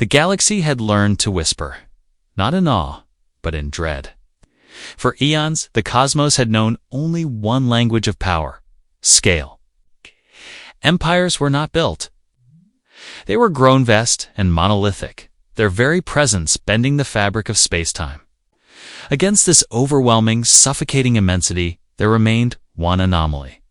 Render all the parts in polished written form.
The galaxy had learned to whisper, not in awe, but in dread. For eons, the cosmos had known only one language of power: scale. Empires were not built. They were grown vast and monolithic, their very presence bending the fabric of space-time. Against this overwhelming, suffocating immensity, there remained one anomaly.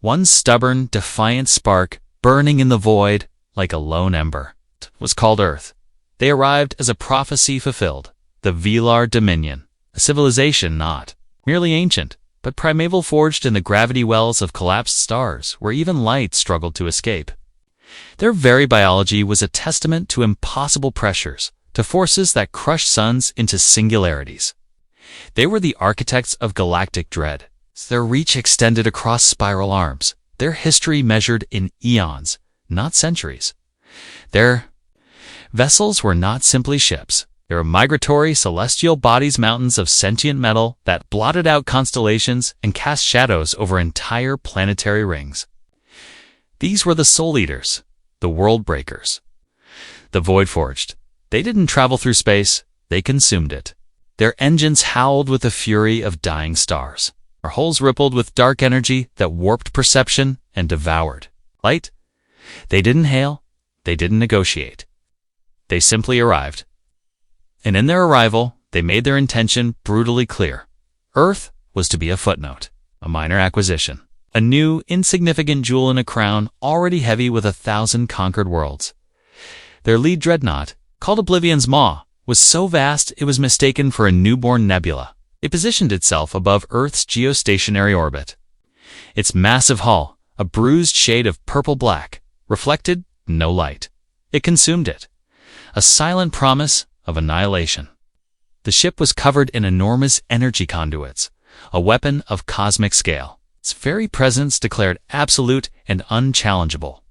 One stubborn, defiant spark burning in the void like a lone ember. It was called Earth. They arrived as a prophecy fulfilled, the Velar Dominion, a civilization not merely ancient, but primeval, forged in the gravity wells of collapsed stars where even light struggled to escape. Their very biology was a testament to impossible pressures, to forces that crushed suns into singularities. They were the architects of galactic dread. Their reach extended across spiral arms, their history measured in eons, not centuries. Their vessels were not simply ships. They were migratory celestial bodies, mountains of sentient metal that blotted out constellations and cast shadows over entire planetary rings. These were the Soul Eaters, the World Breakers, the Void Forged. They didn't travel through space, they consumed it. Their engines howled with the fury of dying stars. Their hulls rippled with dark energy that warped perception and devoured light. They didn't hail, they didn't negotiate. They simply arrived. And in their arrival, they made their intention brutally clear. Earth was to be a footnote, a minor acquisition, a new, insignificant jewel in a crown already heavy with 1,000 conquered worlds. Their lead dreadnought, called Oblivion's Maw, was so vast it was mistaken for a newborn nebula. It positioned itself above Earth's geostationary orbit. Its massive hull, a bruised shade of purple-black, reflected no light. It consumed it, a silent promise of annihilation. The ship was covered in enormous energy conduits, a weapon of cosmic scale. Its very presence declared absolute and unchallengeable.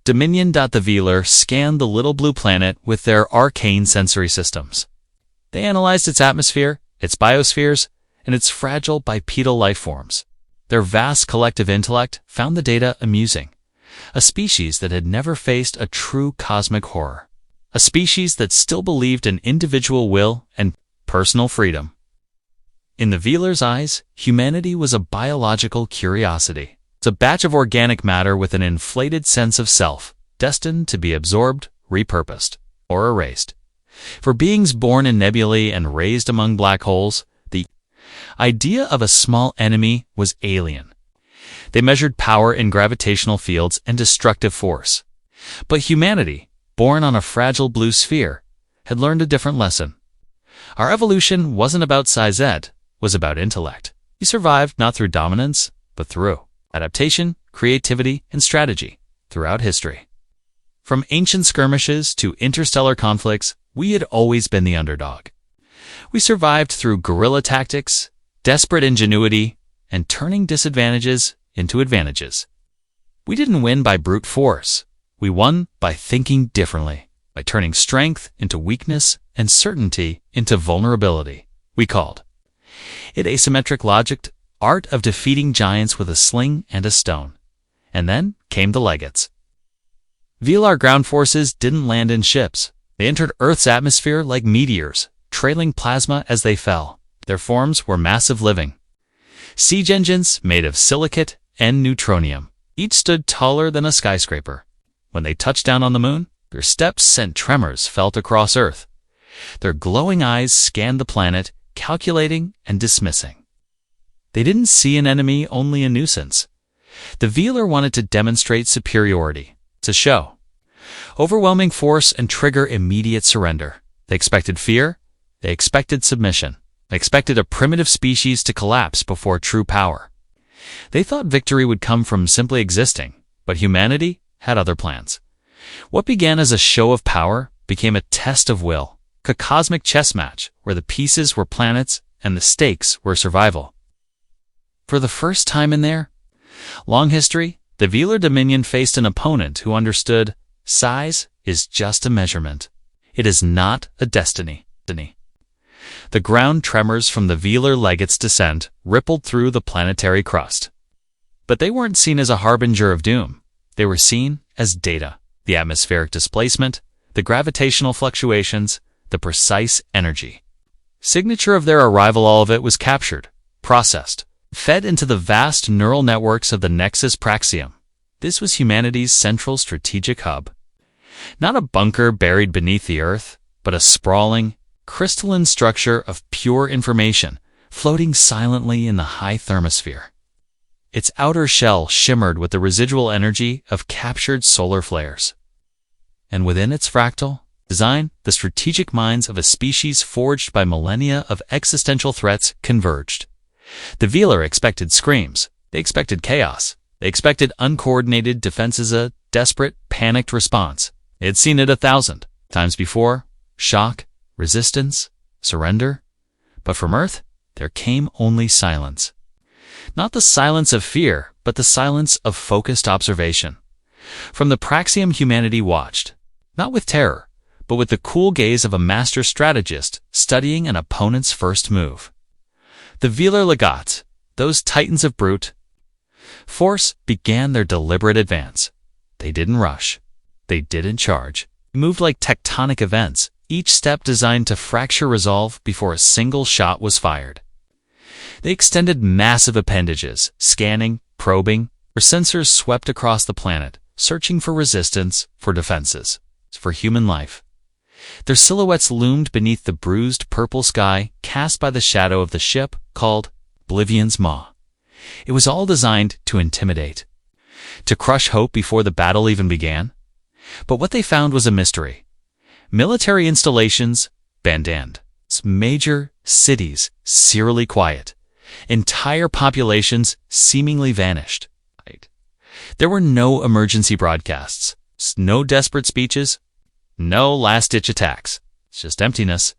Dominion. The Velar scanned the little blue planet with their arcane sensory systems. They analyzed its atmosphere, its biospheres, and its fragile bipedal life forms. Their vast collective intellect found the data amusing. A species that had never faced a true cosmic horror. A species that still believed in individual will and personal freedom. In the Velar's eyes, humanity was a biological curiosity. It's a batch of organic matter with an inflated sense of self, destined to be absorbed, repurposed, or erased. For beings born in nebulae and raised among black holes, the idea of a small enemy was alien. They measured power in gravitational fields and destructive force. But humanity, born on a fragile blue sphere, had learned a different lesson. Our evolution wasn't about size, it was about intellect. We survived not through dominance, but through adaptation, creativity, and strategy throughout history. From ancient skirmishes to interstellar conflicts, we had always been the underdog. We survived through guerrilla tactics, desperate ingenuity, and turning disadvantages into advantages. We didn't win by brute force. We won by thinking differently, by turning strength into weakness and certainty into vulnerability. We called it asymmetric logic, art of defeating giants with a sling and a stone. And then came the legates. Velar ground forces didn't land in ships. They entered Earth's atmosphere like meteors, trailing plasma as they fell. Their forms were massive living siege engines made of silicate and neutronium. Each stood taller than a skyscraper. When they touched down on the moon, their steps sent tremors felt across Earth. Their glowing eyes scanned the planet, calculating and dismissing. They didn't see an enemy, only a nuisance. The Velar wanted to demonstrate superiority, to show overwhelming force and trigger immediate surrender. They expected fear. They expected submission. They expected a primitive species to collapse before true power. They thought victory would come from simply existing, but humanity had other plans. What began as a show of power became a test of will, a cosmic chess match where the pieces were planets and the stakes were survival. For the first time in their long history, the Velar Dominion faced an opponent who understood size is just a measurement. It is not a destiny. The ground tremors from the Velar legate's descent rippled through the planetary crust. But they weren't seen as a harbinger of doom. They were seen as data, the atmospheric displacement, the gravitational fluctuations, the precise energy. Signature of their arrival, all of it was captured, processed, fed into the vast neural networks of the Nexus Praxium. This was humanity's central strategic hub. Not a bunker buried beneath the earth, but a sprawling, crystalline structure of pure information floating silently in the high thermosphere. Its outer shell shimmered with the residual energy of captured solar flares. And within its fractal design, the strategic minds of a species forged by millennia of existential threats converged. The Velar expected screams. They expected chaos. They expected uncoordinated defenses, a desperate, panicked response. They had seen it 1,000 times before. Shock, resistance, surrender. But from Earth, there came only silence. Not the silence of fear, but the silence of focused observation. From the Praxium, humanity watched, not with terror, but with the cool gaze of a master strategist studying an opponent's first move. The Velar Legats, those titans of brute force, began their deliberate advance. They didn't rush. They didn't charge. They moved like tectonic events, each step designed to fracture resolve before a single shot was fired. They extended massive appendages, scanning, probing, their sensors swept across the planet, searching for resistance, for defenses, for human life. Their silhouettes loomed beneath the bruised purple sky cast by the shadow of the ship called Oblivion's Maw. It was all designed to intimidate, to crush hope before the battle even began. But what they found was a mystery. Military installations abandoned, major cities serially quiet, entire populations seemingly vanished. There were no emergency broadcasts, no desperate speeches, no last-ditch attacks. It's just emptiness.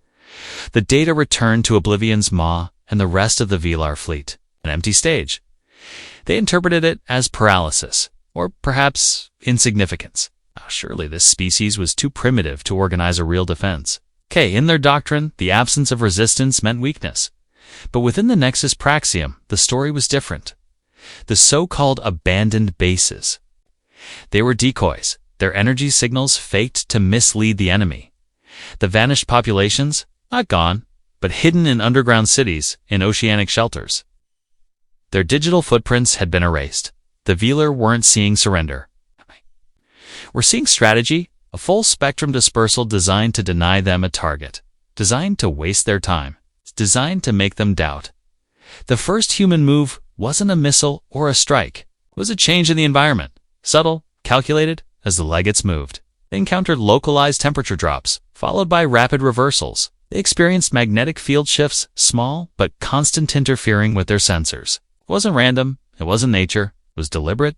The data returned to Oblivion's Maw and the rest of the Velar fleet, an empty stage. They interpreted it as paralysis, or perhaps insignificance. Surely this species was too primitive to organize a real defense. In their doctrine, the absence of resistance meant weakness. But within the Nexus Praxium, the story was different. The so-called abandoned bases. They were decoys, their energy signals faked to mislead the enemy. The vanished populations, not gone, but hidden in underground cities, in oceanic shelters. Their digital footprints had been erased. The Velar weren't seeing surrender. We're seeing strategy, a full-spectrum dispersal designed to deny them a target, designed to waste their time, designed to make them doubt. The first human move wasn't a missile or a strike. It was a change in the environment, subtle, calculated, as the legates moved. They encountered localized temperature drops, followed by rapid reversals. They experienced magnetic field shifts, small but constant, interfering with their sensors. It wasn't random, it wasn't nature, it was deliberate.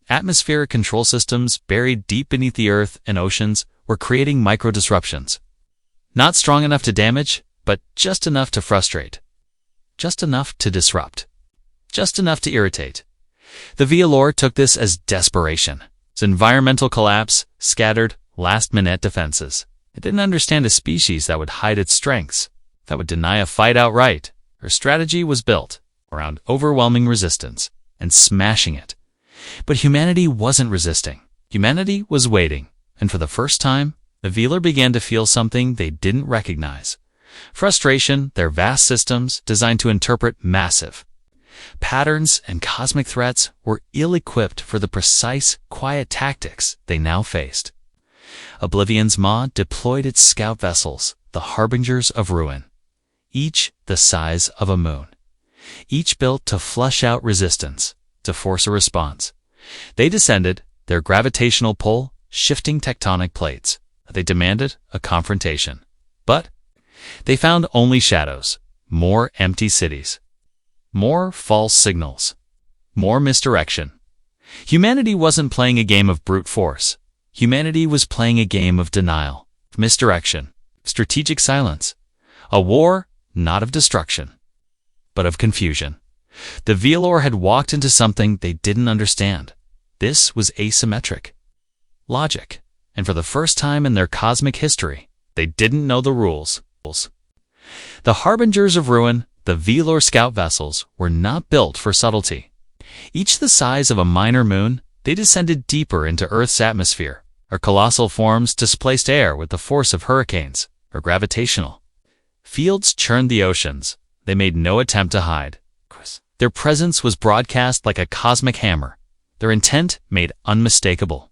Atmospheric control systems buried deep beneath the earth and oceans were creating micro-disruptions. Not strong enough to damage, but just enough to frustrate. Just enough to disrupt. Just enough to irritate. The Velar took this as desperation. Its environmental collapse, scattered, last-minute defenses. It didn't understand a species that would hide its strengths, that would deny a fight outright. Her strategy was built around overwhelming resistance and smashing it. But humanity wasn't resisting. Humanity was waiting. And for the first time, the Velar began to feel something they didn't recognize. Frustration, their vast systems, designed to interpret massive patterns and cosmic threats, were ill-equipped for the precise, quiet tactics they now faced. Oblivion's Maw deployed its scout vessels, the harbingers of ruin, each the size of a moon, each built to flush out resistance, to force a response. They descended, their gravitational pull shifting tectonic plates. They demanded a confrontation. But they found only shadows, more empty cities, more false signals, more misdirection. Humanity wasn't playing a game of brute force. Humanity was playing a game of denial, misdirection, strategic silence. A war not of destruction, but of confusion. The Velar had walked into something they didn't understand. This was asymmetric. Logic. And for the first time in their cosmic history, they didn't know the rules. The harbingers of ruin, the Velar scout vessels, were not built for subtlety. Each the size of a minor moon, they descended deeper into Earth's atmosphere, or colossal forms displaced air with the force of hurricanes, or gravitational fields churned the oceans. They made no attempt to hide. Their presence was broadcast like a cosmic hammer, their intent made unmistakable.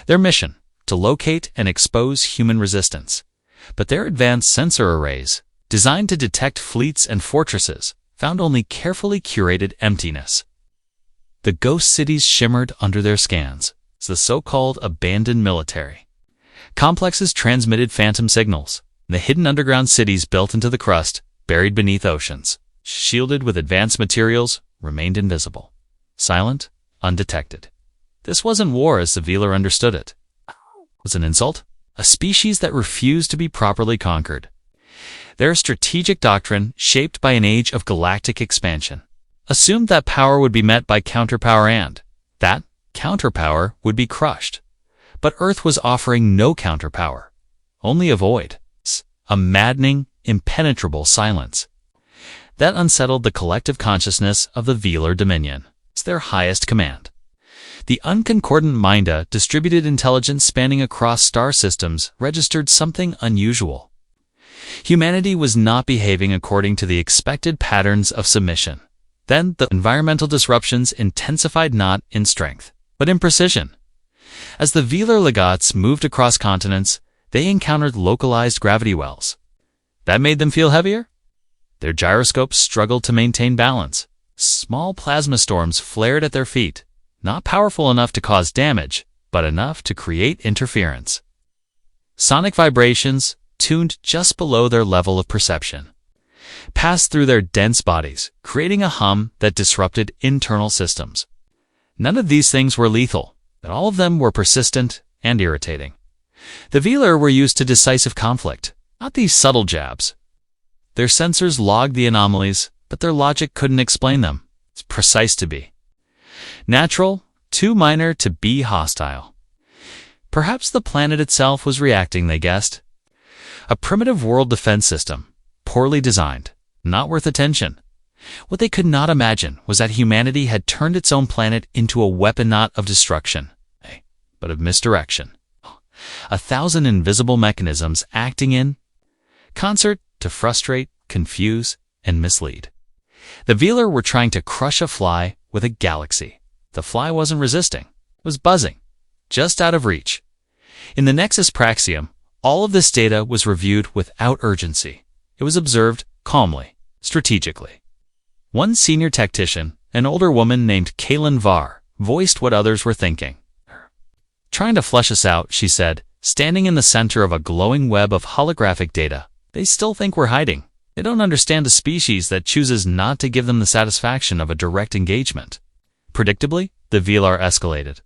Their mission, to locate and expose human resistance. But their advanced sensor arrays, designed to detect fleets and fortresses, found only carefully curated emptiness. The ghost cities shimmered under their scans, the so-called abandoned military complexes transmitted phantom signals. The hidden underground cities built into the crust, buried beneath oceans, shielded with advanced materials, remained invisible, silent, undetected. This wasn't war as the Velar understood it. It was an insult, a species that refused to be properly conquered. Their strategic doctrine, shaped by an age of galactic expansion, assumed that power would be met by counterpower and that counterpower would be crushed. But Earth was offering no counterpower, only a void, a maddening, impenetrable silence. That unsettled the collective consciousness of the Velar Dominion. It's their highest command. The unconcordant Minda, distributed intelligence spanning across star systems, registered something unusual. Humanity was not behaving according to the expected patterns of submission. Then the environmental disruptions intensified not in strength, but in precision. As the Velar legates moved across continents, they encountered localized gravity wells. That made them feel heavier? Their gyroscopes struggled to maintain balance. Small plasma storms flared at their feet, not powerful enough to cause damage, but enough to create interference. Sonic vibrations, tuned just below their level of perception, passed through their dense bodies, creating a hum that disrupted internal systems. None of these things were lethal, but all of them were persistent and irritating. The Velar were used to decisive conflict, not these subtle jabs. Their sensors logged the anomalies, but their logic couldn't explain them. It's precise to be natural, too minor to be hostile. Perhaps the planet itself was reacting, they guessed. A primitive world defense system, poorly designed, not worth attention. What they could not imagine was that humanity had turned its own planet into a weapon not of destruction, but of misdirection. 1,000 invisible mechanisms acting in concert to frustrate, confuse, and mislead. The Velar were trying to crush a fly with a galaxy. The fly wasn't resisting. It was buzzing, just out of reach. In the Nexus Praxium, all of this data was reviewed without urgency. It was observed calmly, strategically. One senior tactician, an older woman named Kaylin Var, voiced what others were thinking. Trying to flesh us out, she said, standing in the center of a glowing web of holographic data. They still think we're hiding. They don't understand a species that chooses not to give them the satisfaction of a direct engagement. Predictably, the Velar escalated.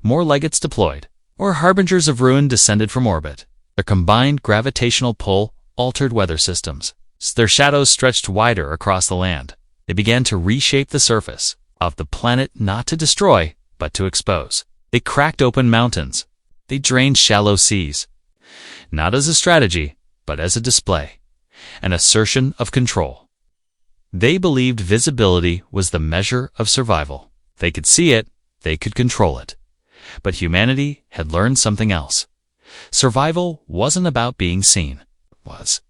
More legates deployed, or harbingers of ruin descended from orbit. Their combined gravitational pull altered weather systems. Their shadows stretched wider across the land. They began to reshape the surface of the planet, not to destroy, but to expose. They cracked open mountains. They drained shallow seas. Not as a strategy, but as a display, an assertion of control. They believed visibility was the measure of survival. They could see it, they could control it. But humanity had learned something else. Survival wasn't about being seen. It was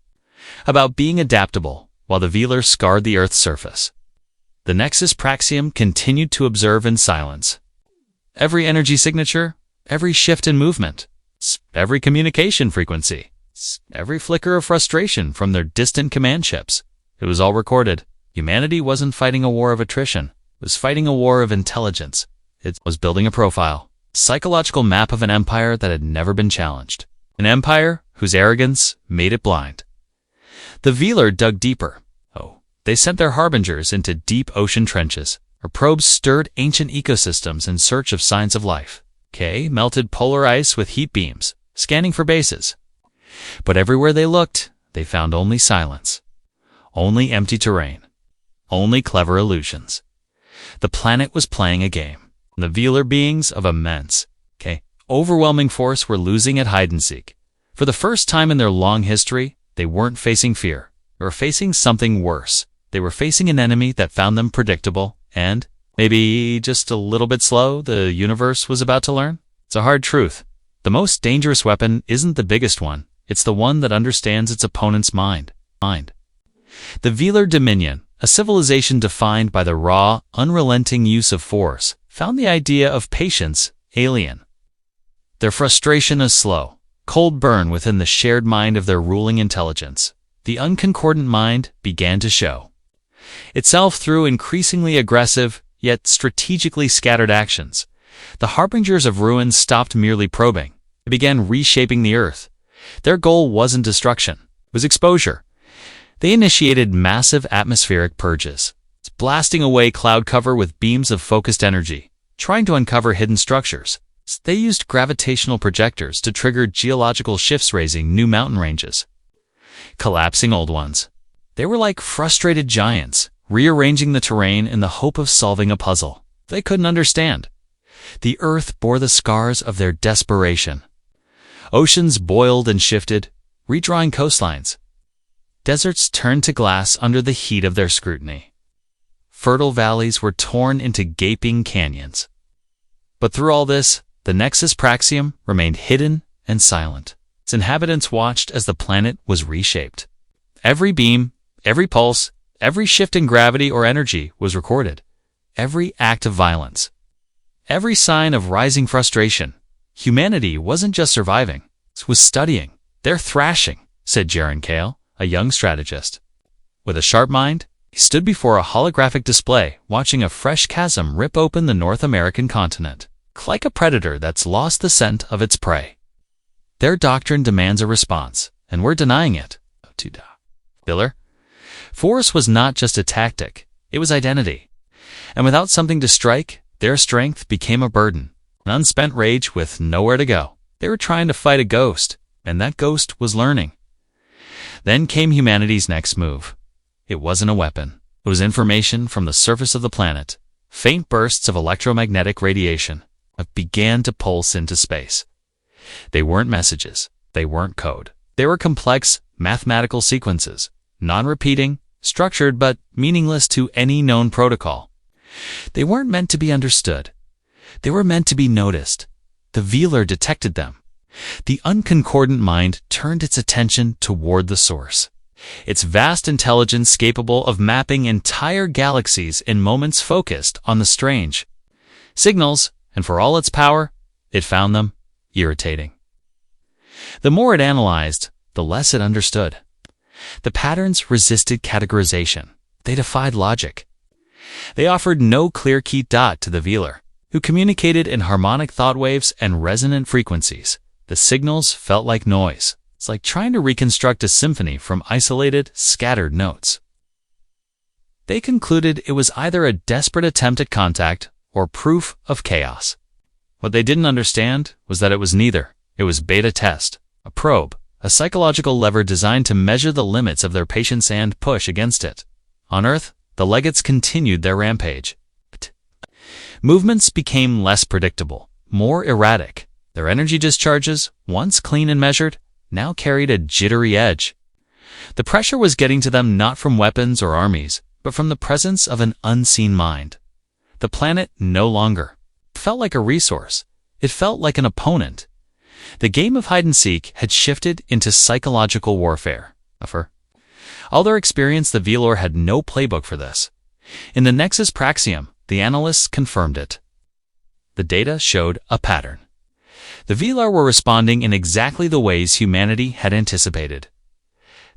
about being adaptable, while the Velar scarred the Earth's surface. The Nexus Praxium continued to observe in silence. Every energy signature, every shift in movement, every communication frequency, every flicker of frustration from their distant command ships. It was all recorded. Humanity wasn't fighting a war of attrition. It was fighting a war of intelligence. It was building a profile, psychological map of an empire that had never been challenged. An empire whose arrogance made it blind. The Velar dug deeper. They sent their harbingers into deep ocean trenches. Our probes stirred ancient ecosystems in search of signs of life. Melted polar ice with heat beams, scanning for bases. But everywhere they looked, they found only silence. Only empty terrain. Only clever illusions. The planet was playing a game. The Velar beings of immense, overwhelming force were losing at hide-and-seek. For the first time in their long history, they weren't facing fear. They were facing something worse. They were facing an enemy that found them predictable and, maybe just a little bit slow, the universe was about to learn. It's a hard truth. The most dangerous weapon isn't the biggest one, it's the one that understands its opponent's mind. The Velar Dominion, a civilization defined by the raw, unrelenting use of force, found the idea of patience alien. Their frustration a slow, cold burn within the shared mind of their ruling intelligence. The unconcordant mind began to show itself through increasingly aggressive, yet strategically scattered actions. The harbingers of ruin stopped merely probing. They began reshaping the earth. Their goal wasn't destruction, it was exposure. They initiated massive atmospheric purges, blasting away cloud cover with beams of focused energy, trying to uncover hidden structures. They used gravitational projectors to trigger geological shifts, raising new mountain ranges, collapsing old ones. They were like frustrated giants, rearranging the terrain in the hope of solving a puzzle they couldn't understand. The earth bore the scars of their desperation. Oceans boiled and shifted, redrawing coastlines. Deserts turned to glass under the heat of their scrutiny. Fertile valleys were torn into gaping canyons. But through all this, the Nexus Praxium remained hidden and silent. Its inhabitants watched as the planet was reshaped. Every beam, every pulse, every shift in gravity or energy was recorded. Every act of violence, every sign of rising frustration. Humanity wasn't just surviving, it was studying. They're thrashing, said Jaren Kale, a young strategist. With a sharp mind, he stood before a holographic display, watching a fresh chasm rip open the North American continent, like a predator that's lost the scent of its prey. Their doctrine demands a response, and we're denying it. Velar. Force was not just a tactic, it was identity. And without something to strike, their strength became a burden, an unspent rage with nowhere to go. They were trying to fight a ghost, and that ghost was learning. Then came humanity's next move. It wasn't a weapon. It was information from the surface of the planet. Faint bursts of electromagnetic radiation began to pulse into space. They weren't messages. They weren't code. They were complex mathematical sequences, non-repeating, structured but meaningless to any known protocol. They weren't meant to be understood. They were meant to be noticed. The Velar detected them. The unconcordant mind turned its attention toward the source. Its vast intelligence capable of mapping entire galaxies in moments focused on the strange signals, and for all its power, it found them irritating. The more it analyzed, the less it understood. The patterns resisted categorization. They defied logic. They offered no clear key dot to the Velar, who communicated in harmonic thought waves and resonant frequencies. The signals felt like noise. It's like trying to reconstruct a symphony from isolated, scattered notes. They concluded it was either a desperate attempt at contact or proof of chaos. What they didn't understand was that it was neither. It was beta test, a probe, a psychological lever designed to measure the limits of their patience and push against it. On Earth, the legates continued their rampage. Movements became less predictable, more erratic. Their energy discharges, once clean and measured, now carried a jittery edge. The pressure was getting to them not from weapons or armies, but from the presence of an unseen mind. The planet no longer felt like a resource. It felt like an opponent. The game of hide-and-seek had shifted into psychological warfare. All their experience, the Velar had no playbook for this. In the Nexus Praxium, the analysts confirmed it. The data showed a pattern. The Velar were responding in exactly the ways humanity had anticipated.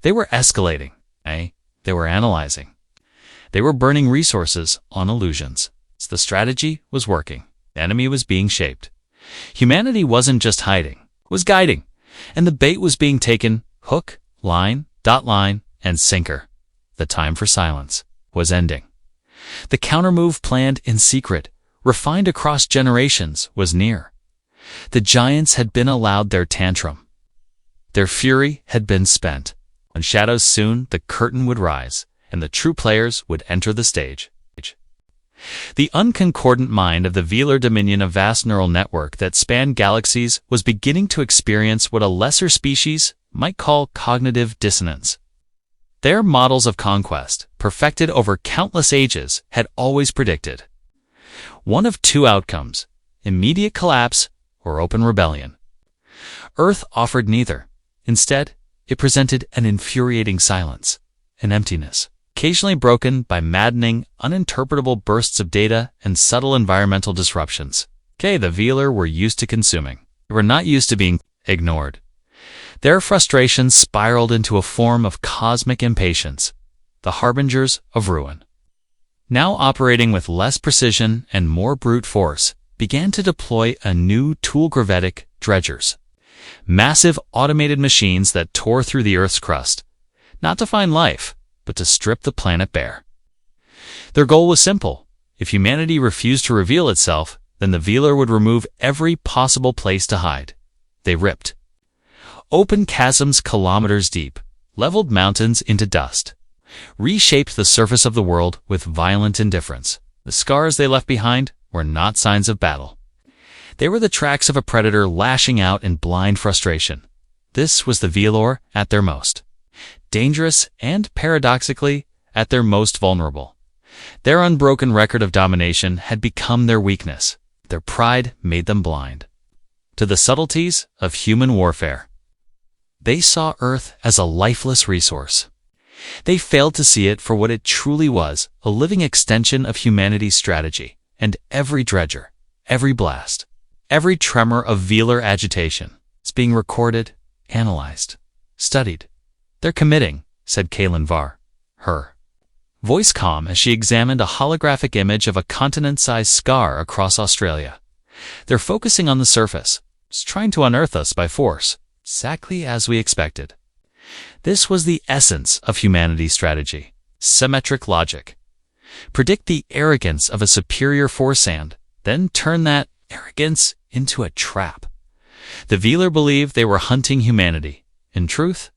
They were escalating. They were analyzing. They were burning resources on illusions. The strategy was working. The enemy was being shaped. Humanity wasn't just hiding, it was guiding. And the bait was being taken, hook, line, dot line, and sinker. The time for silence was ending. The countermove planned in secret, refined across generations, was near. The giants had been allowed their tantrum. Their fury had been spent. On shadows soon, the curtain would rise, and the true players would enter the stage. The unconcordant mind of the Velar Dominion, a vast neural network that spanned galaxies, was beginning to experience what a lesser species might call cognitive dissonance. Their models of conquest, perfected over countless ages, had always predicted one of two outcomes: immediate collapse or open rebellion. Earth offered neither. Instead, it presented an infuriating silence, an emptiness, occasionally broken by maddening, uninterpretable bursts of data and subtle environmental disruptions. The Velar were used to consuming. They were not used to being ignored. Their frustration spiraled into a form of cosmic impatience, the harbingers of ruin. Now operating with less precision and more brute force, began to deploy a new tool: gravitic dredgers, massive automated machines that tore through the Earth's crust, not to find life, but to strip the planet bare. Their goal was simple. If humanity refused to reveal itself, then the Velar would remove every possible place to hide. They ripped open chasms kilometers deep, leveled mountains into dust, reshaped the surface of the world with violent indifference. The scars they left behind were not signs of battle. They were the tracks of a predator lashing out in blind frustration. This was the Velar at their most dangerous and, paradoxically, at their most vulnerable. Their unbroken record of domination had become their weakness. Their pride made them blind to the subtleties of human warfare. They saw Earth as a lifeless resource. They failed to see it for what it truly was, a living extension of humanity's strategy, and every dredger, every blast, every tremor of Velar agitation is being recorded, analyzed, studied. "They're committing," said Kaelin Var, her voice calm as she examined a holographic image of a continent-sized scar across Australia. "They're focusing on the surface, just trying to unearth us by force, exactly as we expected." This was the essence of humanity's strategy: symmetric logic. Predict the arrogance of a superior force and then turn that arrogance into a trap. The Velar believed they were hunting humanity. In truth,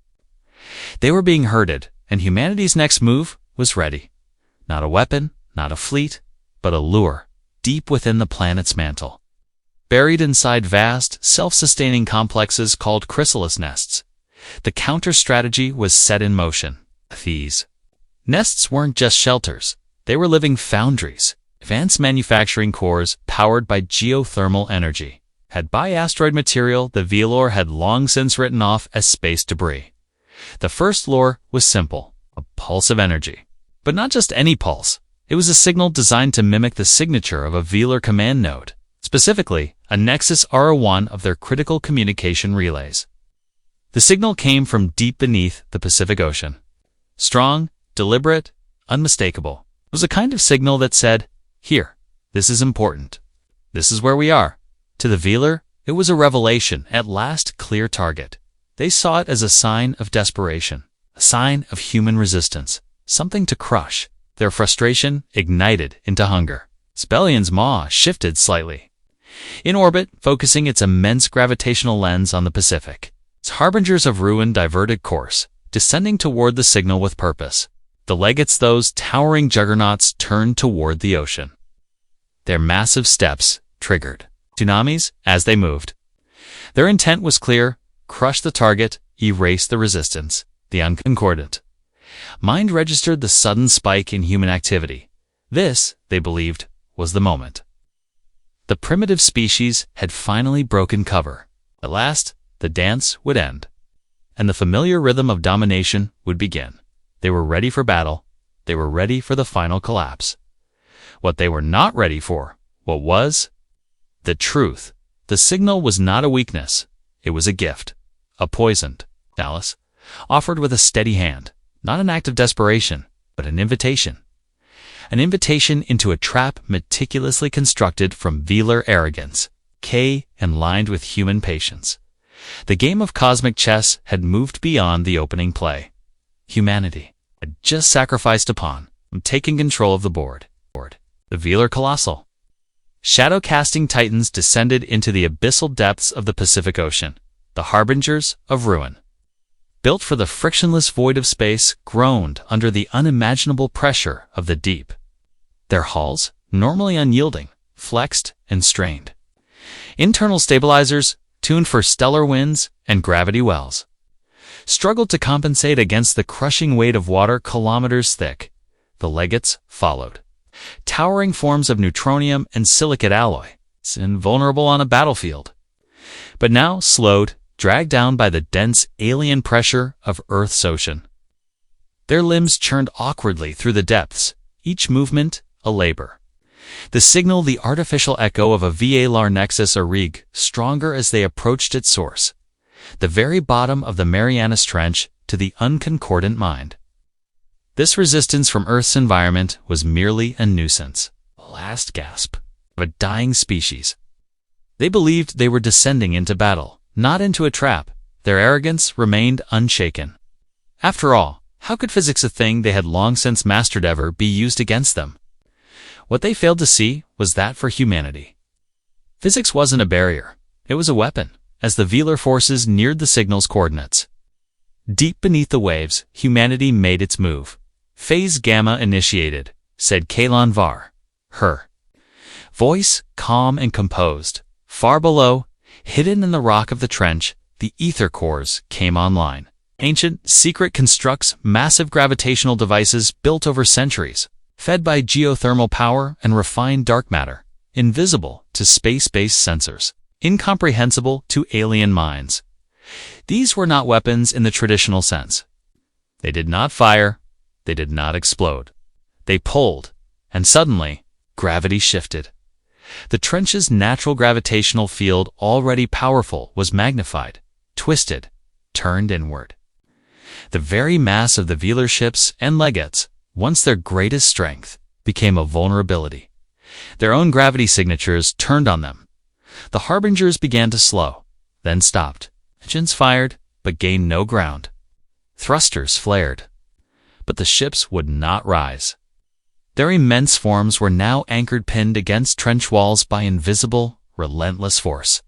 they were being herded, and humanity's next move was ready. Not a weapon, not a fleet, but a lure, deep within the planet's mantle. Buried inside vast, self-sustaining complexes called chrysalis nests, the counter-strategy was set in motion. These nests weren't just shelters. They were living foundries, advanced manufacturing cores powered by geothermal energy. Had by-asteroid material the Velar had long since written off as space debris. The first lure was simple: a pulse of energy. But not just any pulse. It was a signal designed to mimic the signature of a Velar command node, specifically a Nexus R01 of their critical communication relays. The signal came from deep beneath the Pacific Ocean. Strong, deliberate, unmistakable. It was a kind of signal that said, "Here, this is important. This is where we are." To the Velar, it was a revelation, at last clear target. They saw it as a sign of desperation, a sign of human resistance, something to crush. Their frustration ignited into hunger. Spellion's maw shifted slightly. In orbit, focusing its immense gravitational lens on the Pacific, its harbingers of ruin diverted course, descending toward the signal with purpose. The legates, those towering juggernauts, turned toward the ocean. Their massive steps triggered tsunamis as they moved. Their intent was clear: crush the target, erase the resistance, the unconcordant. Mind registered the sudden spike in human activity. This, they believed, was the moment. The primitive species had finally broken cover. At last, the dance would end, and the familiar rhythm of domination would begin. They were ready for battle. They were ready for the final collapse. What they were not ready for, what was? The truth. The signal was not a weakness. It was a gift, a poisoned chalice, offered with a steady hand. Not an act of desperation, but an invitation. An invitation into a trap meticulously constructed from Velar arrogance, and lined with human patience. The game of cosmic chess had moved beyond the opening play. Humanity had just sacrificed a pawn, taking control of the board. The Velar colossal. Shadow-casting titans descended into the abyssal depths of the Pacific Ocean, the harbingers of ruin. Built for the frictionless void of space, groaned under the unimaginable pressure of the deep. Their hulls, normally unyielding, flexed and strained. Internal stabilizers, tuned for stellar winds and gravity wells, struggled to compensate against the crushing weight of water kilometers thick. The legates followed. Towering forms of neutronium and silicate alloy, invulnerable on a battlefield. but now slowed, dragged down by the dense alien pressure of Earth's ocean. Their limbs churned awkwardly through the depths, each movement a labor. The signal the artificial echo of a VALAR nexus or rig, stronger as they approached its source, the very bottom of the Marianas Trench, to the unconcordant mind. This resistance from Earth's environment was merely a nuisance, the last gasp of a dying species. They believed they were descending into battle, not into a trap. Their arrogance remained unshaken. After all, how could physics, a thing they had long since mastered, ever be used against them? What they failed to see was that for humanity, physics wasn't a barrier, it was a weapon, as the Velar forces neared the signal's coordinates. Deep beneath the waves, humanity made its move. Phase Gamma initiated, said Kalon Var, her voice calm and composed. Far below, hidden in the rock of the trench, the ether cores came online. Ancient, secret constructs, massive gravitational devices built over centuries, fed by geothermal power and refined dark matter, invisible to space-based sensors, incomprehensible to alien minds. These were not weapons in the traditional sense. They did not fire, they did not explode. They pulled, and suddenly, gravity shifted. The trench's natural gravitational field, already powerful, was magnified, twisted, turned inward. The very mass of the Velar ships and legates, once their greatest strength, became a vulnerability. Their own gravity signatures turned on them. The harbingers began to slow, then stopped. Engines fired, but gained no ground. Thrusters flared, but the ships would not rise. Their immense forms were now anchored, pinned against trench walls by invisible, relentless force.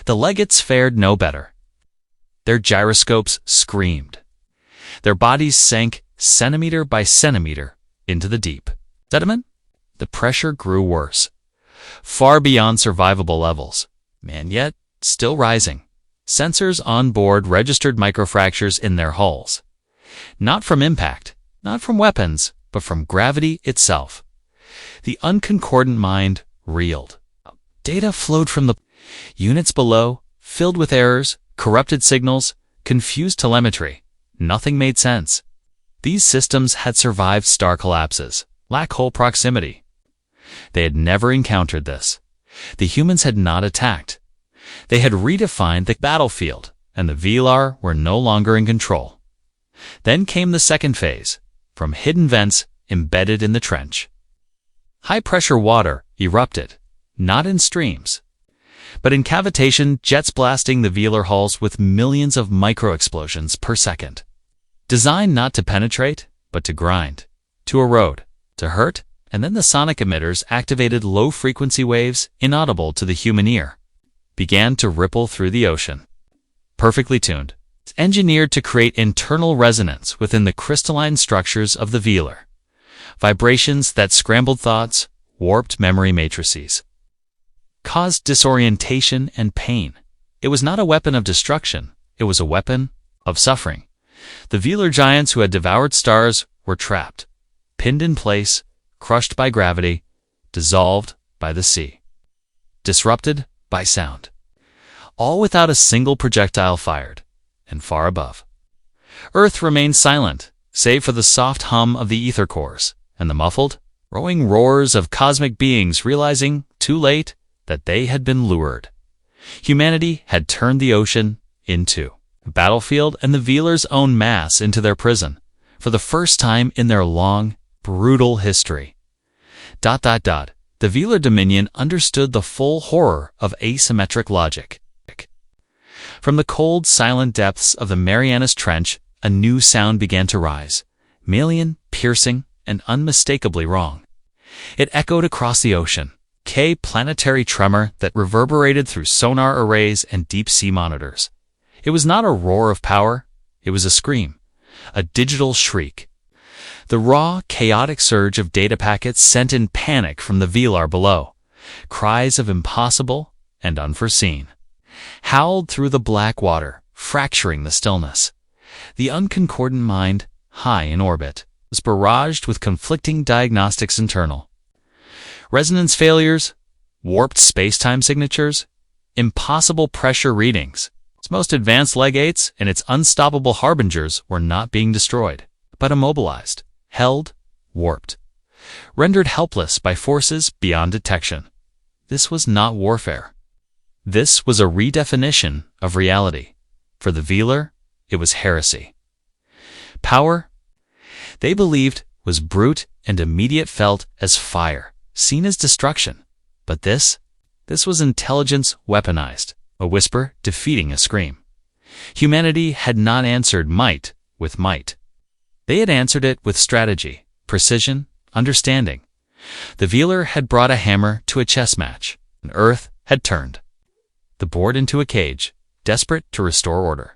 The legates fared no better. Their gyroscopes screamed. Their bodies sank centimeter by centimeter into the deep sediment. The pressure grew worse, far beyond survivable levels, and yet still rising. Sensors on board registered microfractures in their hulls. Not from impact, not from weapons, but from gravity itself. The unconcordant mind reeled. Data flowed from the units below, filled with errors, corrupted signals, confused telemetry. Nothing made sense. These systems had survived star collapses, black hole proximity. They had never encountered this. The humans had not attacked. They had redefined the battlefield, and the Velar were no longer in control. Then came the second phase, from hidden vents embedded in the trench. High-pressure water erupted, not in streams, but in cavitation jets blasting the Velar hulls with millions of micro-explosions per second. Designed not to penetrate, but to grind, to erode, to hurt, and then the sonic emitters activated low-frequency waves inaudible to the human ear, began to ripple through the ocean. Perfectly tuned, engineered to create internal resonance within the crystalline structures of the Velar. Vibrations that scrambled thoughts, warped memory matrices, caused disorientation and pain. It was not a weapon of destruction, it was a weapon of suffering. The Velar giants who had devoured stars were trapped, pinned in place, crushed by gravity, dissolved by the sea, disrupted by sound. All without a single projectile fired, and far above. Earth remained silent, save for the soft hum of the ether cores, and the muffled, growing roars of cosmic beings realizing, too late, that they had been lured. Humanity had turned the ocean into a battlefield and the Velar's own mass into their prison, for the first time in their long, brutal history. The Velar Dominion understood the full horror of asymmetric logic. From the cold, silent depths of the Marianas Trench, a new sound began to rise, malign, piercing, and unmistakably wrong. It echoed across the ocean, a planetary tremor that reverberated through sonar arrays and deep-sea monitors. It was not a roar of power, it was a scream, a digital shriek. The raw, chaotic surge of data packets sent in panic from the Velar below, cries of impossible and unforeseen, howled through the black water, fracturing the stillness. The unconcordant mind, high in orbit, was barraged with conflicting diagnostics internal. Resonance failures, warped space-time signatures, impossible pressure readings. Its most advanced legates and its unstoppable harbingers were not being destroyed, but immobilized, held, warped, rendered helpless by forces beyond detection. This was not warfare. This was a redefinition of reality. For the Velar, it was heresy. Power, they believed, was brute and immediate, felt as fire, seen as destruction. But this was intelligence weaponized, a whisper defeating a scream. Humanity had not answered might with might. They had answered it with strategy, precision, understanding. The Velar had brought a hammer to a chess match, and Earth had turned the board into a cage, desperate to restore order.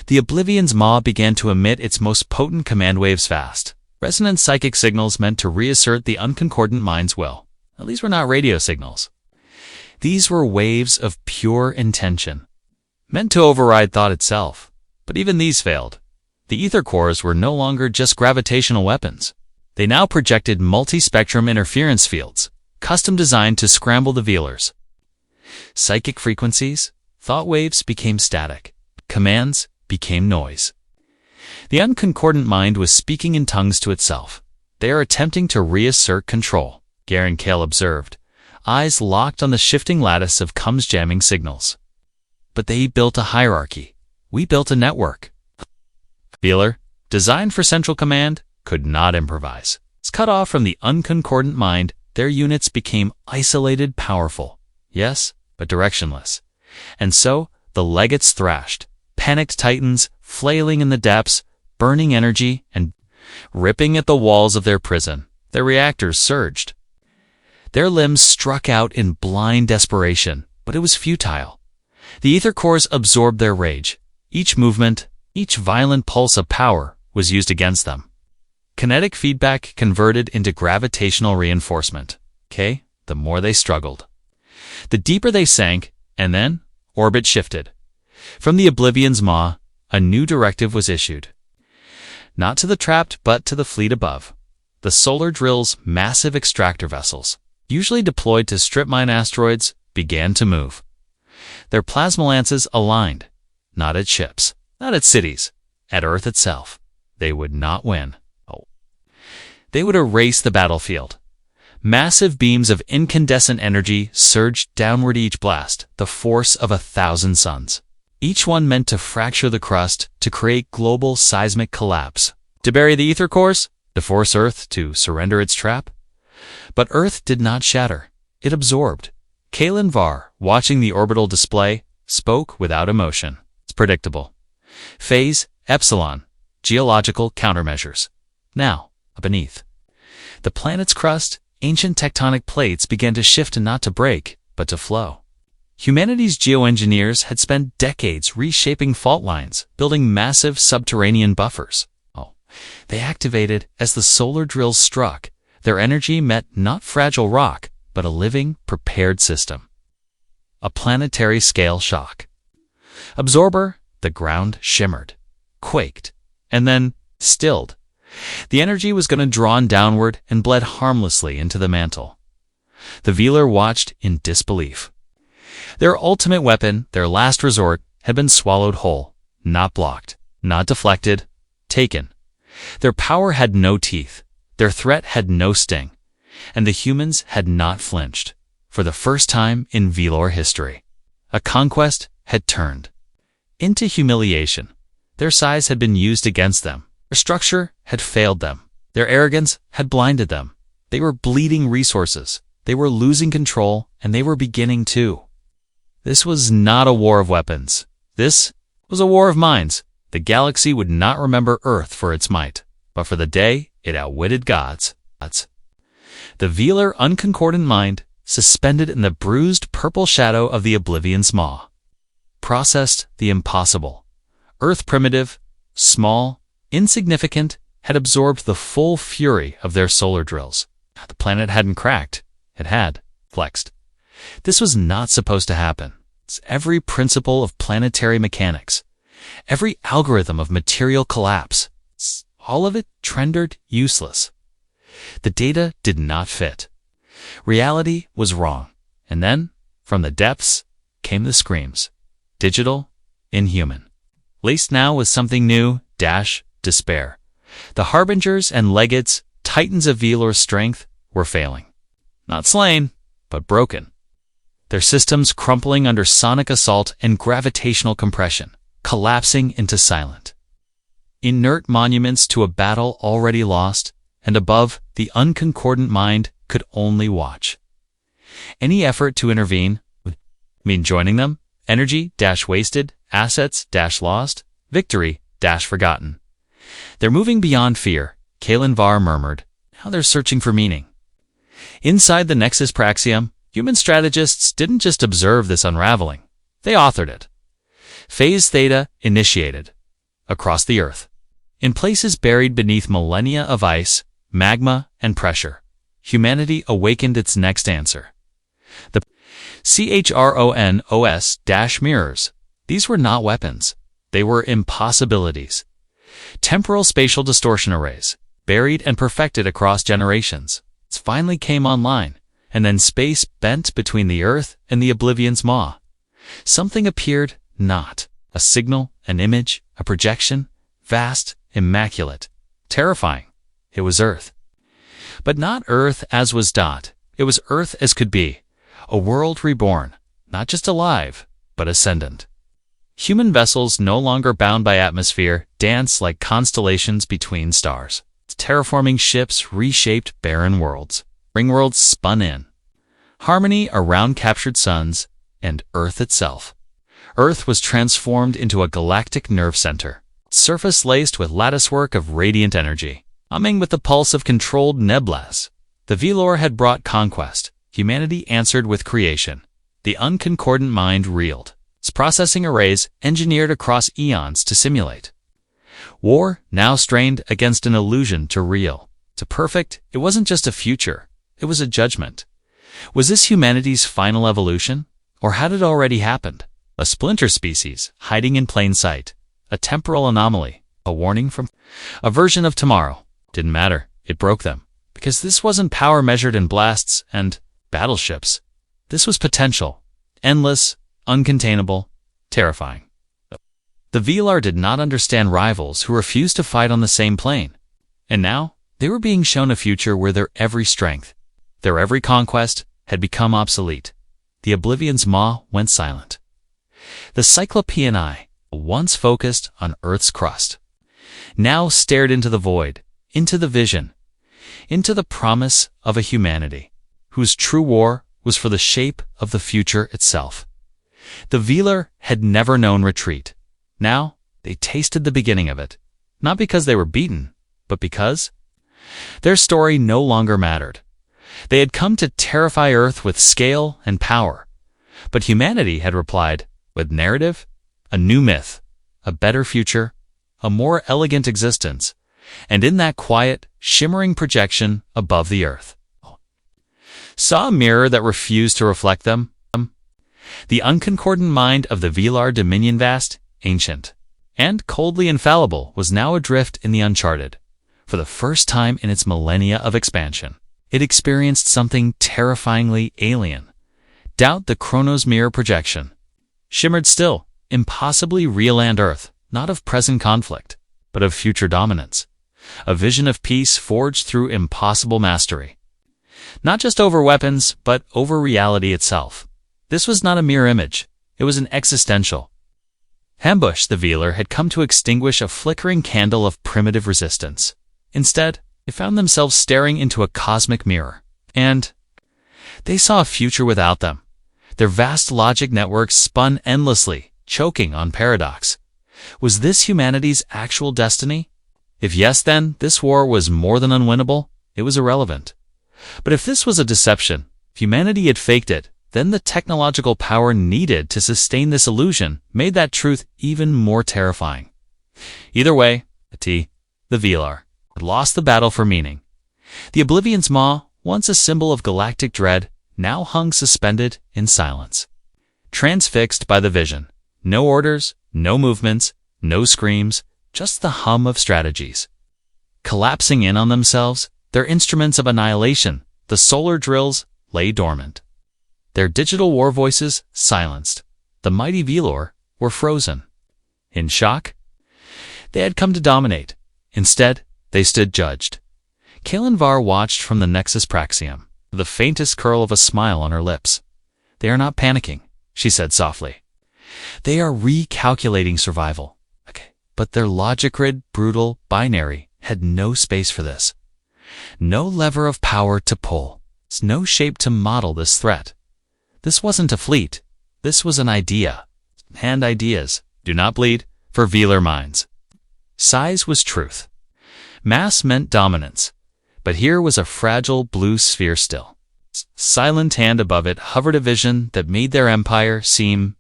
The Oblivion's maw began to emit its most potent command waves fast, resonant psychic signals meant to reassert the unconcordant mind's will. Now, these were not radio signals. These were waves of pure intention, meant to override thought itself. But even these failed. The ether cores were no longer just gravitational weapons. They now projected multi-spectrum interference fields, custom designed to scramble the Velars. Psychic frequencies, thought waves became static. Commands became noise. The unconcordant mind was speaking in tongues to itself. They are attempting to reassert control, Garen Kale observed, eyes locked on the shifting lattice of Cum's jamming signals. But they built a hierarchy. We built a network. Velar, designed for central command, could not improvise. It's cut off from the unconcordant mind. Their units became isolated, powerful. Yes, but directionless. And so, the legates thrashed, panicked titans, flailing in the depths, burning energy, and ripping at the walls of their prison. Their reactors surged. Their limbs struck out in blind desperation, but it was futile. The ether cores absorbed their rage. Each movement, each violent pulse of power was used against them. Kinetic feedback converted into gravitational reinforcement. The more they struggled. The deeper they sank, and then orbit shifted. From the Oblivion's maw, a new directive was issued. Not to the trapped, but to the fleet above. The Solar Drill's massive extractor vessels, usually deployed to strip mine asteroids, began to move. Their plasma lances aligned, not at ships, not at cities, at Earth itself. They would not win. They would erase the battlefield. Massive beams of incandescent energy surged downward each blast, the force of 1,000 suns. Each one meant to fracture the crust, to create global seismic collapse. To bury the ether cores? To force Earth to surrender its trap? But Earth did not shatter. It absorbed. Kalen Var, watching the orbital display, spoke without emotion. It's predictable. Phase, Epsilon, geological countermeasures. Now, beneath the planet's crust, ancient tectonic plates began to shift, and not to break, but to flow. Humanity's geoengineers had spent decades reshaping fault lines, building massive subterranean buffers. They activated as the solar drills struck. Their energy met not fragile rock, but a living, prepared system. A planetary scale shock. Absorber, the ground shimmered, quaked, and then stilled. The energy was going to drawn downward and bled harmlessly into the mantle. The Velar watched in disbelief. Their ultimate weapon, their last resort, had been swallowed whole, not blocked, not deflected, taken. Their power had no teeth, their threat had no sting, and the humans had not flinched. For the first time in Velar history, a conquest had turned into humiliation. Their size had been used against them. Their structure had failed them. Their arrogance had blinded them. They were bleeding resources. They were losing control, and they were beginning to. This was not a war of weapons. This was a war of minds. The galaxy would not remember Earth for its might, but for the day it outwitted gods. The Velar unconcordant mind, suspended in the bruised purple shadow of the Oblivion's maw, processed the impossible. Earth primitive, small, insignificant, had absorbed the full fury of their solar drills. The planet hadn't cracked. It had flexed. This was not supposed to happen. It's every principle of planetary mechanics, every algorithm of material collapse, all of it rendered useless. The data did not fit. Reality was wrong. And then, from the depths, came the screams. Digital, inhuman. Laced now with something new, despair. The harbingers and legates, titans of Velor's strength, were failing. Not slain, but broken. Their systems crumpling under sonic assault and gravitational compression, collapsing into silent, inert monuments to a battle already lost, and above, the unconcordant mind could only watch. Any effort to intervene would mean joining them, energy wasted, assets lost, victory forgotten. They're moving beyond fear, Kalen Var murmured. Now they're searching for meaning. Inside the Nexus Praxium, human strategists didn't just observe this unraveling. They authored it. Phase Theta initiated. Across the Earth. In places buried beneath millennia of ice, magma, and pressure, humanity awakened its next answer. The CHRONOS-mirrors. These were not weapons. They were impossibilities. Temporal spatial distortion arrays, buried and perfected across generations, finally came online, and then space bent between the Earth and the Oblivion's maw. Something appeared not. A signal, an image, a projection, vast, immaculate, terrifying. It was Earth. But not Earth as was Dot. It was Earth as could be. A world reborn, not just alive, but ascendant. Human vessels no longer bound by atmosphere dance like constellations between stars. Terraforming ships reshaped barren worlds. Ringworlds spun in. Harmony around captured suns and Earth itself. Earth was transformed into a galactic nerve center, surface laced with latticework of radiant energy, humming with the pulse of controlled nebulae. The Velor had brought conquest. Humanity answered with creation. The unconcordant mind reeled. Its processing arrays engineered across eons to simulate. War now strained against an illusion to real. To perfect, it wasn't just a future. It was a judgment. Was this humanity's final evolution? Or had it already happened? A splinter species, hiding in plain sight. A temporal anomaly. A warning from a version of tomorrow. Didn't matter. It broke them. Because this wasn't power measured in blasts and battleships. This was potential. Endless, uncontainable, terrifying. The Velor did not understand rivals who refused to fight on the same plane. And now, they were being shown a future where their every strength, their every conquest, had become obsolete. The Oblivion's maw went silent. The Cyclopean eye, once focused on Earth's crust, now stared into the void, into the vision, into the promise of a humanity, whose true war was for the shape of the future itself. The Velor had never known retreat. Now, they tasted the beginning of it, not because they were beaten, but because their story no longer mattered. They had come to terrify Earth with scale and power, but humanity had replied with narrative, a new myth, a better future, a more elegant existence, and in that quiet, shimmering projection above the Earth, saw a mirror that refused to reflect them. The unconcordant mind of the Velor Dominion vast, ancient, and coldly infallible was now adrift in the uncharted. For the first time in its millennia of expansion, it experienced something terrifyingly alien. Doubt the Chronos mirror projection shimmered still, impossibly real and Earth, not of present conflict, but of future dominance. A vision of peace forged through impossible mastery. Not just over weapons, but over reality itself. This was not a mere image. It was an existential. Ambush, the Velor had come to extinguish a flickering candle of primitive resistance. Instead, they found themselves staring into a cosmic mirror. And they saw a future without them. Their vast logic networks spun endlessly, choking on paradox. Was this humanity's actual destiny? If yes, then this war was more than unwinnable. It was irrelevant. But if this was a deception, if humanity had faked it, then the technological power needed to sustain this illusion made that truth even more terrifying. Either way, the Velor had lost the battle for meaning. The Oblivion's maw, once a symbol of galactic dread, now hung suspended in silence. Transfixed by the vision. No orders, no movements, no screams, just the hum of strategies. Collapsing in on themselves, their instruments of annihilation, the solar drills, lay dormant. Their digital war voices silenced. the mighty Velor, were frozen. In shock? They had come to dominate. Instead, they stood judged. Kalinvar watched from the Nexus Praxium, the faintest curl of a smile on her lips. "They are not panicking," she said softly. "They are recalculating survival." Okay. But their logic grid, brutal, binary, had no space for this. No lever of power to pull. No shape to model this threat. This wasn't a fleet. This was an idea. And ideas do not bleed for Velar minds. Size was truth. Mass meant dominance. But here was a fragile blue sphere still. Silent hand above it hovered a vision that made their empire seem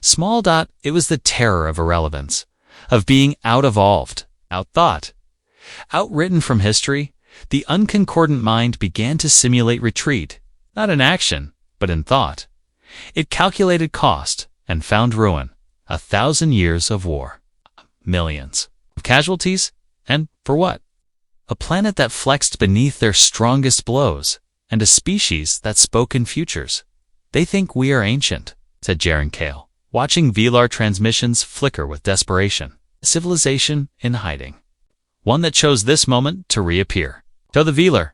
small. It was the terror of irrelevance, of being out-evolved, out-thought. Outwritten from history, the unconcordant mind began to simulate retreat, not in action, but in thought. It calculated cost and found ruin, 1,000 years of war, millions of casualties, and for what? A planet that flexed beneath their strongest blows, and a species that spoke in futures. "They think we are ancient," said Jaren Kale, watching Velar transmissions flicker with desperation. A civilization in hiding. One that chose this moment to reappear. To the Velar.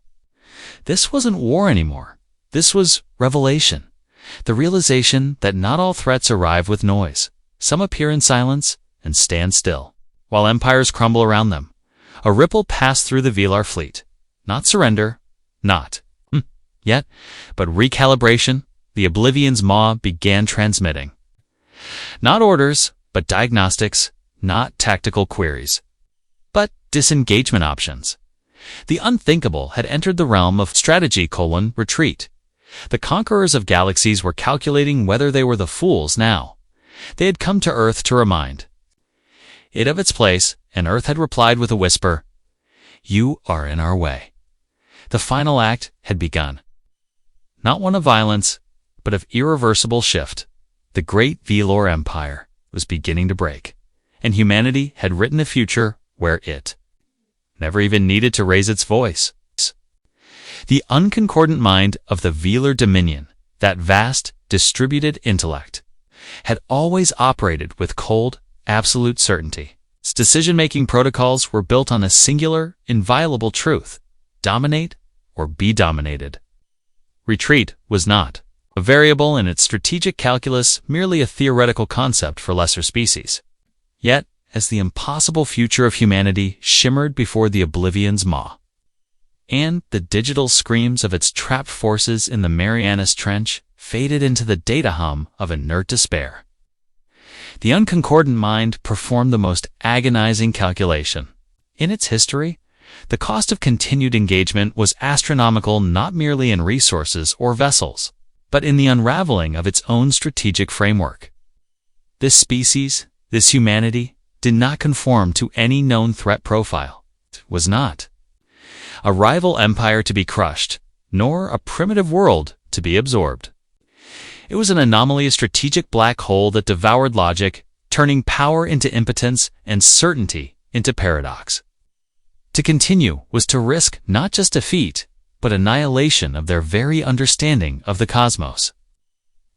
This wasn't war anymore. This was revelation. The realization that not all threats arrive with noise. Some appear in silence and stand still, while empires crumble around them. A ripple passed through the Velar fleet. Not surrender, not yet, but recalibration. The Oblivion's maw began transmitting. Not orders, but diagnostics, not tactical queries, but disengagement options. The unthinkable had entered the realm of strategy:"retreat." The conquerors of galaxies were calculating whether they were the fools now. They had come to Earth to remind it of its place, and Earth had replied with a whisper, "You are in our way." The final act had begun. Not one of violence, but of irreversible shift. The great Velor Empire was beginning to break, and humanity had written a future where it never even needed to raise its voice. The unconcordant mind of the Velar Dominion, that vast, distributed intellect, had always operated with cold, absolute certainty. Its decision-making protocols were built on a singular, inviolable truth: dominate or be dominated. Retreat was not a variable in its strategic calculus, merely a theoretical concept for lesser species. Yet, as the impossible future of humanity shimmered before the Oblivion's maw, and the digital screams of its trapped forces in the Marianas Trench faded into the data hum of inert despair, the unconcordant mind performed the most agonizing calculation. In its history, the cost of continued engagement was astronomical, not merely in resources or vessels, but in the unraveling of its own strategic framework. This species, this humanity, did not conform to any known threat profile. It was not a rival empire to be crushed, nor a primitive world to be absorbed. It was an anomaly, a strategic black hole that devoured logic, turning power into impotence and certainty into paradox. To continue was to risk not just defeat, but annihilation of their very understanding of the cosmos.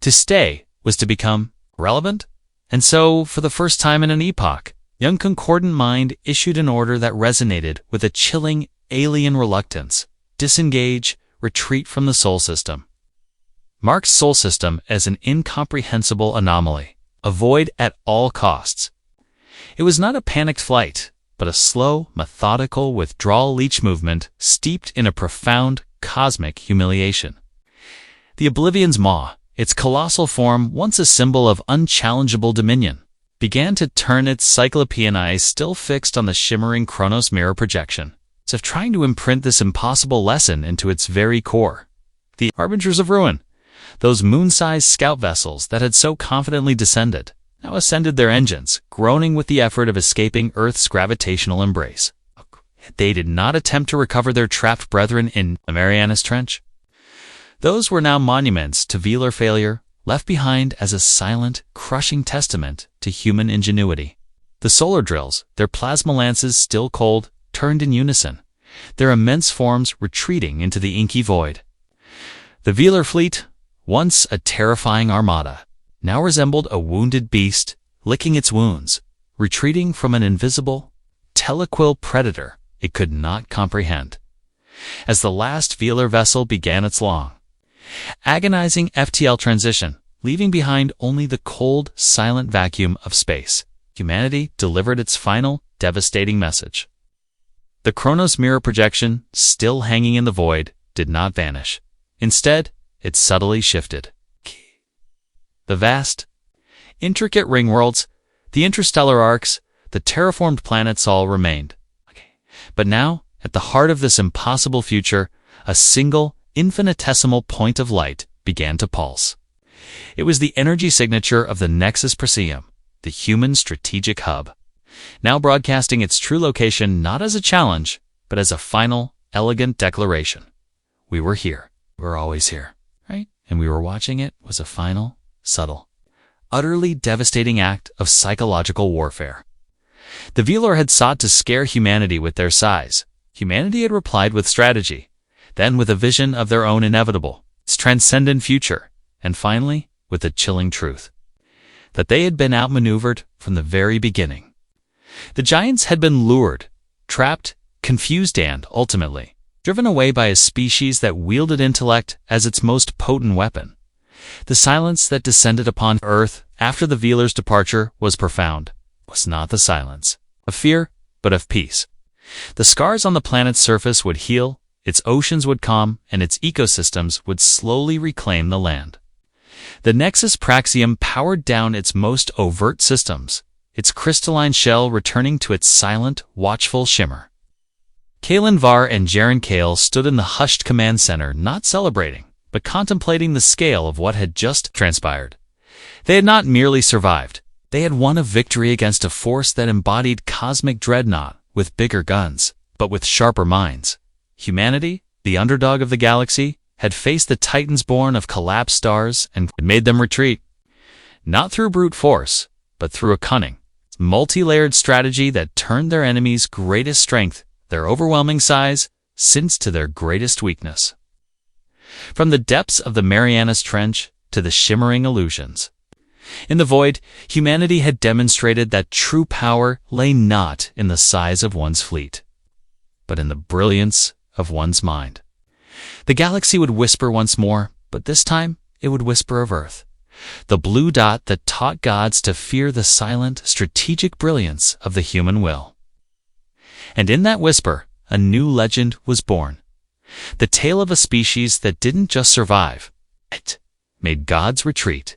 To stay was to become relevant, and so, for the first time in an epoch, the unconcordant mind issued an order that resonated with a chilling, alien reluctance: disengage, retreat from the Sol System. Mark's Sol System as an incomprehensible anomaly. Avoid at all costs. It was not a panicked flight, but a slow, methodical withdrawal leech movement steeped in a profound, cosmic humiliation. The Oblivion's maw, its colossal form once a symbol of unchallengeable dominion, began to turn its cyclopean eyes still fixed on the shimmering Chronos mirror projection, as if trying to imprint this impossible lesson into its very core. The harbingers of ruin, those moon-sized scout vessels that had so confidently descended, now ascended their engines, groaning with the effort of escaping Earth's gravitational embrace. They did not attempt to recover their trapped brethren in the Marianas Trench. Those were now monuments to Velar failure, left behind as a silent, crushing testament to human ingenuity. The solar drills, their plasma lances still cold, turned in unison, their immense forms retreating into the inky void. The Velar fleet, once a terrifying armada, now resembled a wounded beast, licking its wounds, retreating from an invisible, telequill predator it could not comprehend. As the last Velar vessel began its long, agonizing FTL transition, leaving behind only the cold, silent vacuum of space, humanity delivered its final, devastating message. The Chronos mirror projection, still hanging in the void, did not vanish. Instead, it subtly shifted. The vast, intricate ring worlds, the interstellar arcs, the terraformed planets all remained. But now, at the heart of this impossible future, a single, infinitesimal point of light began to pulse. It was the energy signature of the Nexus Presium, the human strategic hub, now broadcasting its true location not as a challenge, but as a final, elegant declaration. We were here. We're always here, right? And we were watching it was a final, subtle, utterly devastating act of psychological warfare. The Velar had sought to scare humanity with their size. Humanity had replied with strategy, then with a vision of their own inevitable, its transcendent future, and finally, with the chilling truth that they had been outmaneuvered from the very beginning. The giants had been lured, trapped, confused, and, ultimately, driven away by a species that wielded intellect as its most potent weapon. The silence that descended upon Earth after the Velar's departure was profound. It was not the silence of fear, but of peace. The scars on the planet's surface would heal, its oceans would calm, and its ecosystems would slowly reclaim the land. The Nexus Praxium powered down its most overt systems, its crystalline shell returning to its silent, watchful shimmer. Kalen Var and Jaren Kale stood in the hushed command center, not celebrating, but contemplating the scale of what had just transpired. They had not merely survived. They had won a victory against a force that embodied cosmic dreadnought with bigger guns, but with sharper minds. Humanity, the underdog of the galaxy, had faced the titans born of collapsed stars and made them retreat, not through brute force, but through a cunning, multi-layered strategy that turned their enemy's greatest strength, their overwhelming size, since to their greatest weakness. From the depths of the Marianas Trench to the shimmering illusions, in the void, humanity had demonstrated that true power lay not in the size of one's fleet, but in the brilliance of one's mind. The galaxy would whisper once more, but this time it would whisper of Earth, the blue dot that taught gods to fear the silent, strategic brilliance of the human will. And in that whisper, a new legend was born. The tale of a species that didn't just survive, it made gods retreat.